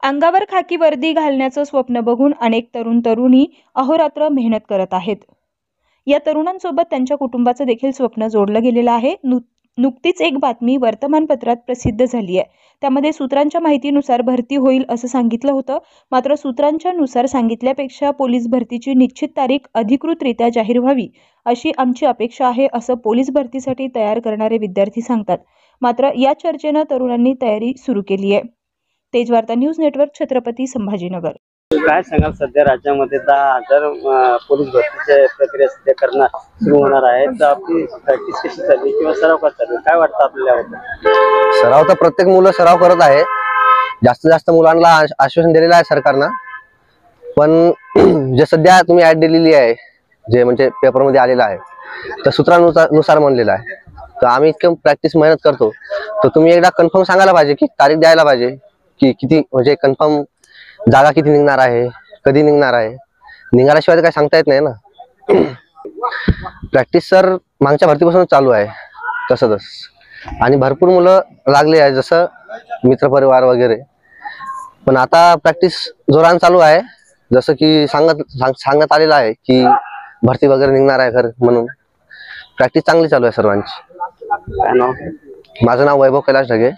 अंगावर खाकी वर्दी घालण्याचं स्वप्न बघून अनेक तरुण तरुणी अहोरात्र मेहनत करत आहेत. या तरुणांसोबत त्यांच्या कुटुंबाचं देखील स्वप्न जोडलं गेलेलं आहे. नुकतीच एक बातमी वर्तमानपत्रात प्रसिद्ध झाली आहे. त्यामध्ये सूत्रांच्या माहितीनुसार भरती होईल असं सांगितलं होतं. मात्र सूत्रांच्या नुसार सांगितल्यापेक्षा पोलीस भरतीची निश्चित तारीख अधिकृतरित्या जाहीर व्हावी अशी आमची अपेक्षा आहे, असं पोलीस भरतीसाठी तयार करणारे विद्यार्थी सांगतात. मात्र या चर्चेनं तरुणांनी तयारी सुरू केली आहे. Tejvarta news network, Chhatrapati Sambhajinagar. काय सांगाल, सध्या राज्यामध्ये 10,000 पोलीस भरतीची प्रक्रिया सध्या करणार सुरू होणार आहे, तर आपली प्रॅक्टिस कशी चालली किंवा सराव कसा चालू, काय वाटतं आपल्याला? सराव तर प्रत्येक मुलं सराव करत आहे. जास्तीत जास्त मुलांना आश्वासन दिलेलं आहे सरकारनं. पण जे सध्या तुम्ही ऍड दिलेली आहे, जे म्हणजे पेपरमध्ये आलेलं आहे, तर सूत्रानुसार म्हणलेलं आहे. तर आम्ही इतकं प्रॅक्टिस मेहनत करतो, तर तुम्ही एकदा कन्फर्म सांगायला पाहिजे की तारीख द्यायला पाहिजे की किती, म्हणजे कन्फर्म जागा किती निघणार आहे, कधी निघणार आहे. निघाल्याशिवाय तर काही सांगता येत नाही ना. प्रॅक्टिस सर मागच्या भरतीपासून चालू आहे तसंच, आणि भरपूर मुलं लागले आहे, जसं मित्रपरिवार वगैरे. पण आता प्रॅक्टिस जोरान चालू आहे, जसं की सांगण्यात आलेलं आहे की भरती वगैरे निघणार आहे खरं, म्हणून प्रॅक्टिस चांगली चालू आहे सर्वांची. माझं नाव वैभव कैलाश ढगे.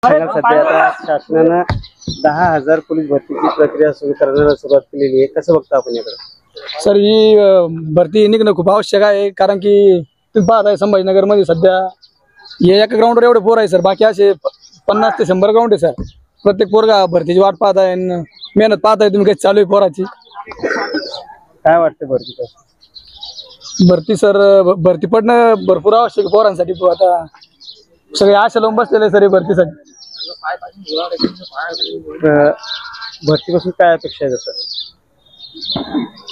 सध्या आता शासनानं 10,000 पोलीस भरतीची प्रक्रिया सुरू करण्याला सुरुवात केलेली आहे, कसं बघता आपण याकडे? सर, ही भरती निघणं खूप आवश्यक आहे, कारण की तुम्ही पाहत आहे संभाजीनगर मध्ये सध्या हे एका ग्राउंडवर एवढे पोर आहे सर. बाकी असे 50 ते 100 ग्राउंड आहे सर. प्रत्येक पोरगा भरतीची वाट पाहत आहे, मेहनत पाहत आहे तुम्ही, काही चालू आहे पोराची. काय वाटतं भरती सर, भरती पडणं भरपूर आवश्यक आहे पोरांसाठी. आता सगळे आशा लावून बसलेले सर भरतीसाठी. भरतीपासून काय अपेक्षा आहे, जसं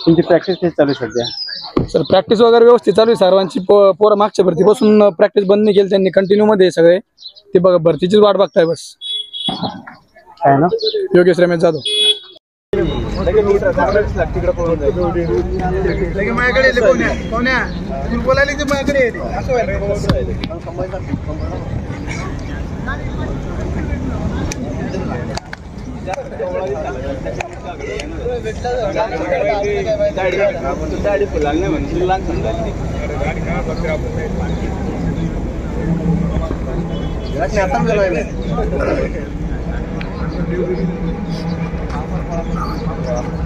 तुमची प्रॅक्टिस कशी चालू आहे सध्या? सर, प्रॅक्टिस वगैरे व्यवस्थित चालू आहे सर्वांची. पोरं मागच्या भरतीपासून प्रॅक्टिस बंद नाही केली त्यांनी, कंटिन्यू मध्ये सगळे. ते बघा भरतीचीच वाट बघताय बस. काय ना, योगेश रमेश जाधव. आता